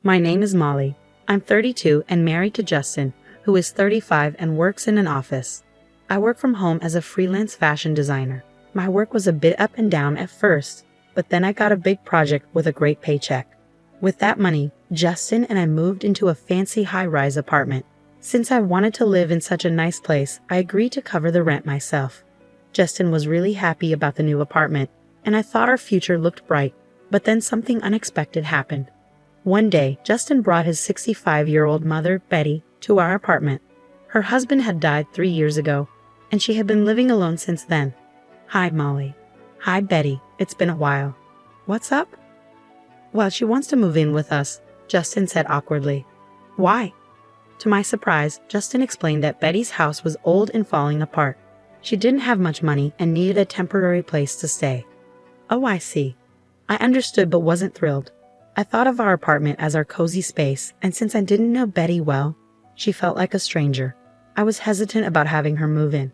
My name is Molly. I'm 32 and married to Justin, who is 35 and works in an office. I work from home as a freelance fashion designer. My work was a bit up and down at first, but then I got a big project with a great paycheck. With that money, Justin and I moved into a fancy high-rise apartment. Since I wanted to live in such a nice place, I agreed to cover the rent myself. Justin was really happy about the new apartment, and I thought our future looked bright, but then something unexpected happened. One day, Justin brought his 65-year-old mother, Betty, to our apartment. Her husband had died 3 years ago, and she had been living alone since then. Hi, Molly. Hi, Betty. It's been a while. What's up? Well, she wants to move in with us, Justin said awkwardly. Why? To my surprise, Justin explained that Betty's house was old and falling apart. She didn't have much money and needed a temporary place to stay. Oh, I see. I understood but wasn't thrilled. I thought of our apartment as our cozy space, and since I didn't know Betty well, she felt like a stranger. I was hesitant about having her move in.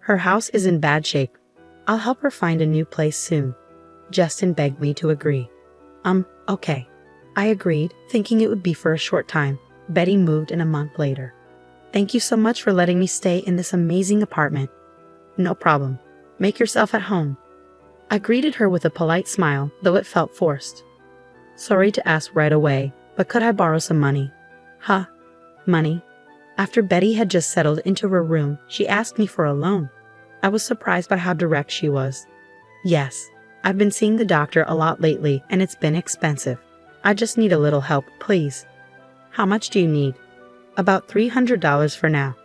Her house is in bad shape. I'll help her find a new place soon. Justin begged me to agree. Okay. I agreed, thinking it would be for a short time. Betty moved in a month later. Thank you so much for letting me stay in this amazing apartment. No problem. Make yourself at home. I greeted her with a polite smile, though it felt forced. Sorry to ask right away, but could I borrow some money? Huh? Money? After Betty had just settled into her room, she asked me for a loan. I was surprised by how direct she was. Yes, I've been seeing the doctor a lot lately, and it's been expensive. I just need a little help, please. How much do you need? About $300 for now.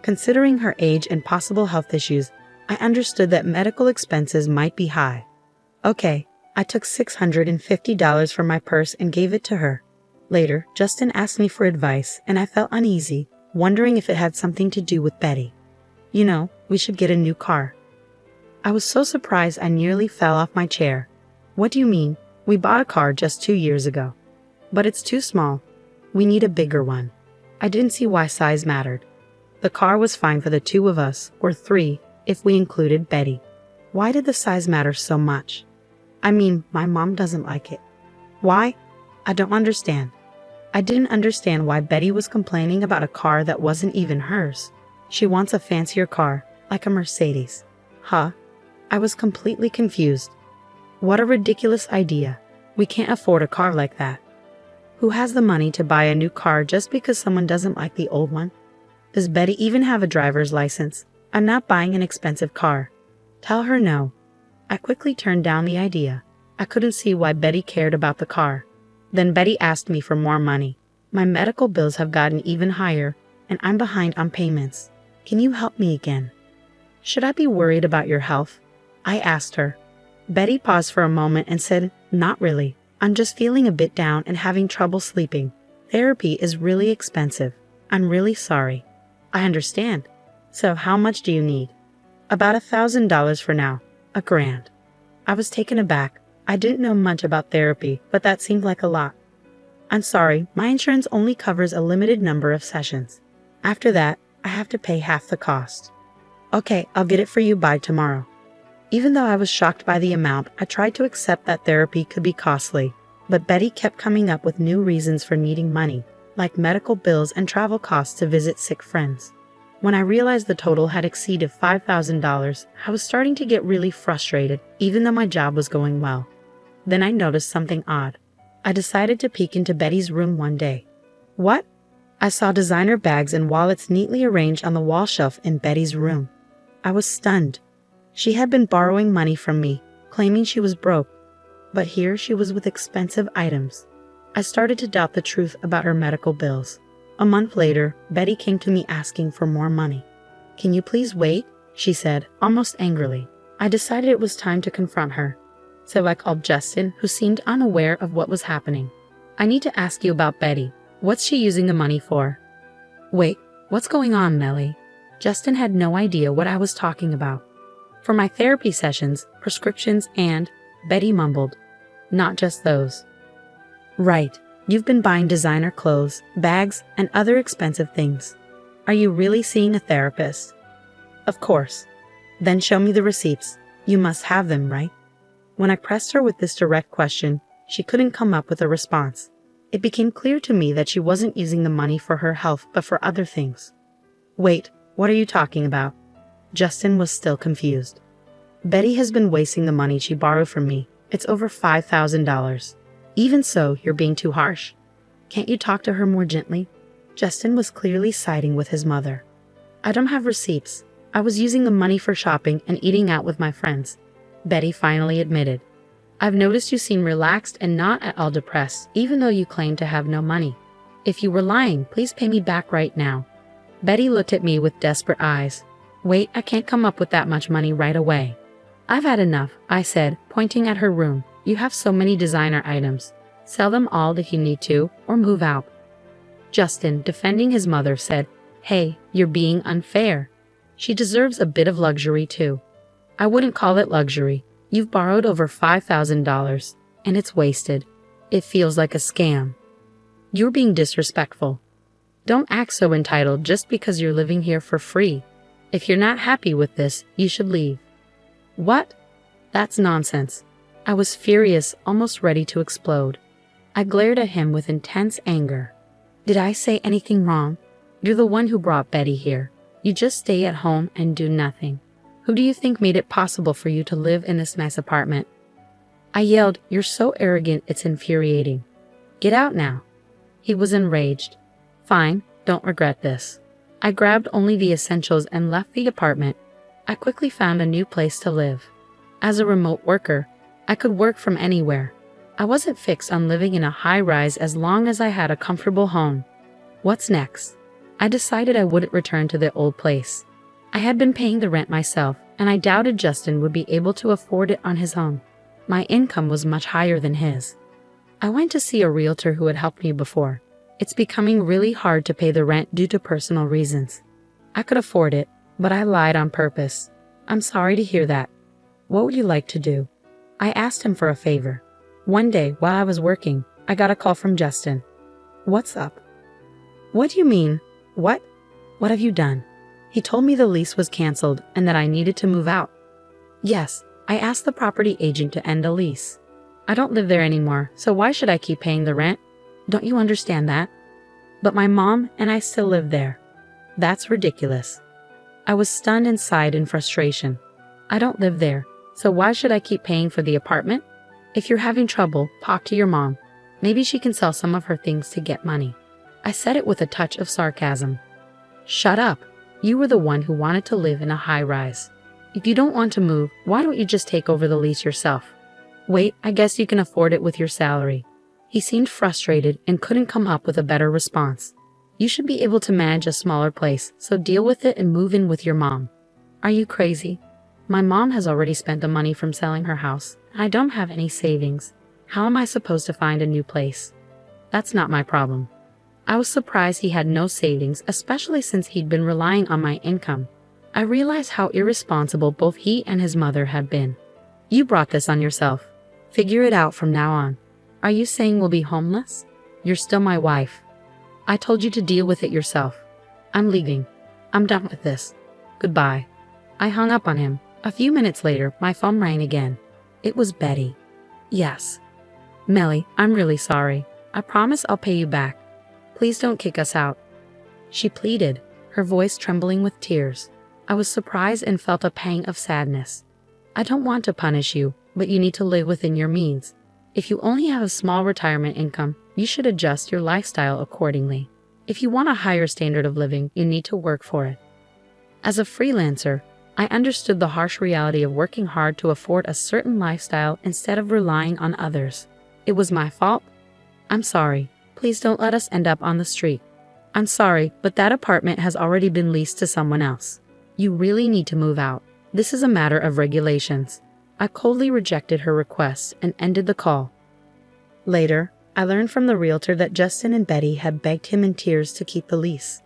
Considering her age and possible health issues, I understood that medical expenses might be high. Okay, I took $650 from my purse and gave it to her. Later, Justin asked me for advice, and I felt uneasy, wondering if it had something to do with Betty. You know, we should get a new car. I was so surprised I nearly fell off my chair. What do you mean? We bought a car just 2 years ago. But it's too small. We need a bigger one. I didn't see why size mattered. The car was fine for the two of us, or three, if we included Betty. Why did the size matter so much? I mean, my mom doesn't like it. Why? I don't understand. I didn't understand why Betty was complaining about a car that wasn't even hers. She wants a fancier car, like a Mercedes. Huh? I was completely confused. What a ridiculous idea. We can't afford a car like that. Who has the money to buy a new car just because someone doesn't like the old one? Does Betty even have a driver's license? I'm not buying an expensive car. Tell her no. I quickly turned down the idea. I couldn't see why Betty cared about the car. Then Betty asked me for more money. My medical bills have gotten even higher, and I'm behind on payments. Can you help me again? Should I be worried about your health? I asked her. Betty paused for a moment and said, Not really. I'm just feeling a bit down and having trouble sleeping. Therapy is really expensive. I'm really sorry. I understand. So how much do you need? About $1,000 for now. $1,000. I was taken aback. I didn't know much about therapy, but that seemed like a lot. I'm sorry, my insurance only covers a limited number of sessions. After that, I have to pay half the cost. Okay, I'll get it for you by tomorrow. Even though I was shocked by the amount, I tried to accept that therapy could be costly, but Betty kept coming up with new reasons for needing money, like medical bills and travel costs to visit sick friends. When I realized the total had exceeded $5,000, I was starting to get really frustrated, even though my job was going well. Then I noticed something odd. I decided to peek into Betty's room one day. What? I saw designer bags and wallets neatly arranged on the wall shelf in Betty's room. I was stunned. She had been borrowing money from me, claiming she was broke. But here she was with expensive items. I started to doubt the truth about her medical bills. A month later, Betty came to me asking for more money. Can you please wait? She said, almost angrily. I decided it was time to confront her. So I called Justin, who seemed unaware of what was happening. I need to ask you about Betty. What's she using the money for? Wait, what's going on, Melly? Justin had no idea what I was talking about. For my therapy sessions, prescriptions, and, Betty mumbled, not just those. Right, you've been buying designer clothes, bags, and other expensive things. Are you really seeing a therapist? Of course. Then show me the receipts. You must have them, right? When I pressed her with this direct question, she couldn't come up with a response. It became clear to me that she wasn't using the money for her health but for other things. Wait, what are you talking about? Justin was still confused. Betty has been wasting the money she borrowed from me. It's over $5,000. Even so, you're being too harsh. Can't you talk to her more gently? Justin was clearly siding with his mother. I don't have receipts. I was using the money for shopping and eating out with my friends, Betty finally admitted. I've noticed you seem relaxed and not at all depressed, even though you claim to have no money. If you were lying, please pay me back right now. Betty looked at me with desperate eyes. Wait, I can't come up with that much money right away. I've had enough, I said, pointing at her room. You have so many designer items. Sell them all if you need to, or move out. Justin, defending his mother, said, Hey, you're being unfair. She deserves a bit of luxury too. I wouldn't call it luxury. You've borrowed over $5,000, and it's wasted. It feels like a scam. You're being disrespectful. Don't act so entitled just because you're living here for free. If you're not happy with this, you should leave. What? That's nonsense. I was furious, almost ready to explode. I glared at him with intense anger. Did I say anything wrong? You're the one who brought Betty here. You just stay at home and do nothing. Who do you think made it possible for you to live in this nice apartment? I yelled, You're so arrogant, it's infuriating. Get out now. He was enraged. Fine, don't regret this. I grabbed only the essentials and left the apartment. I quickly found a new place to live. As a remote worker, I could work from anywhere. I wasn't fixed on living in a high-rise as long as I had a comfortable home. What's next? I decided I wouldn't return to the old place. I had been paying the rent myself, and I doubted Justin would be able to afford it on his own. My income was much higher than his. I went to see a realtor who had helped me before. It's becoming really hard to pay the rent due to personal reasons. I could afford it, but I lied on purpose. I'm sorry to hear that. What would you like to do? I asked him for a favor. One day, while I was working, I got a call from Justin. What's up? What do you mean? What? What have you done? He told me the lease was canceled and that I needed to move out. Yes, I asked the property agent to end the lease. I don't live there anymore, so why should I keep paying the rent? Don't you understand that? But my mom and I still live there. That's ridiculous. I was stunned and sighed in frustration. I don't live there, so why should I keep paying for the apartment? If you're having trouble, talk to your mom. Maybe she can sell some of her things to get money. I said it with a touch of sarcasm. Shut up. You were the one who wanted to live in a high-rise. If you don't want to move, why don't you just take over the lease yourself? Wait, I guess you can afford it with your salary. He seemed frustrated and couldn't come up with a better response. You should be able to manage a smaller place, so deal with it and move in with your mom. Are you crazy? My mom has already spent the money from selling her house, and I don't have any savings. How am I supposed to find a new place? That's not my problem. I was surprised he had no savings, especially since he'd been relying on my income. I realized how irresponsible both he and his mother had been. You brought this on yourself. Figure it out from now on. Are you saying we'll be homeless? You're still my wife. I told you to deal with it yourself. I'm leaving. I'm done with this. Goodbye. I hung up on him. A few minutes later, my phone rang again. It was Betty. Yes. Melly, I'm really sorry. I promise I'll pay you back. Please don't kick us out. She pleaded, her voice trembling with tears. I was surprised and felt a pang of sadness. I don't want to punish you, but you need to live within your means. If you only have a small retirement income, you should adjust your lifestyle accordingly. If you want a higher standard of living, you need to work for it. As a freelancer, I understood the harsh reality of working hard to afford a certain lifestyle instead of relying on others. It was my fault. I'm sorry. Please don't let us end up on the street. I'm sorry, but that apartment has already been leased to someone else. You really need to move out. This is a matter of regulations. I coldly rejected her request and ended the call. Later, I learned from the realtor that Justin and Betty had begged him in tears to keep the lease.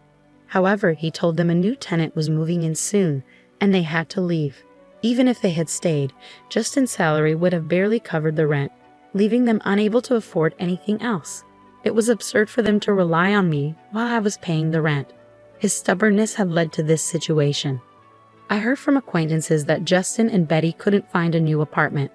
However, he told them a new tenant was moving in soon, and they had to leave. Even if they had stayed, Justin's salary would have barely covered the rent, leaving them unable to afford anything else. It was absurd for them to rely on me while I was paying the rent. His stubbornness had led to this situation. I heard from acquaintances that Justin and Betty couldn't find a new apartment.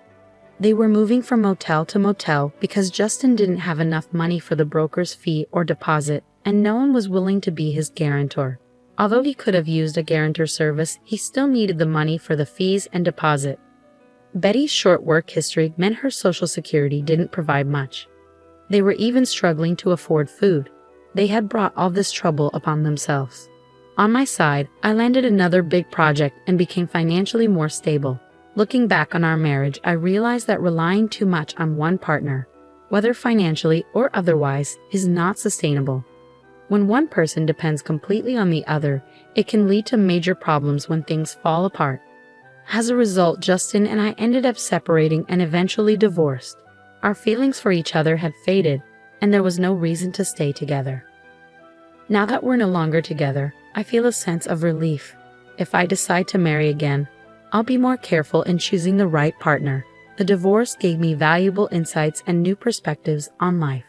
They were moving from motel to motel because Justin didn't have enough money for the broker's fee or deposit, and no one was willing to be his guarantor. Although he could have used a guarantor service, he still needed the money for the fees and deposit. Betty's short work history meant her Social Security didn't provide much. They were even struggling to afford food. They had brought all this trouble upon themselves. On my side, I landed another big project and became financially more stable. Looking back on our marriage, I realized that relying too much on one partner, whether financially or otherwise, is not sustainable. When one person depends completely on the other, it can lead to major problems when things fall apart. As a result, Justin and I ended up separating and eventually divorced. Our feelings for each other had faded, and there was no reason to stay together. Now that we're no longer together, I feel a sense of relief. If I decide to marry again, I'll be more careful in choosing the right partner. The divorce gave me valuable insights and new perspectives on life.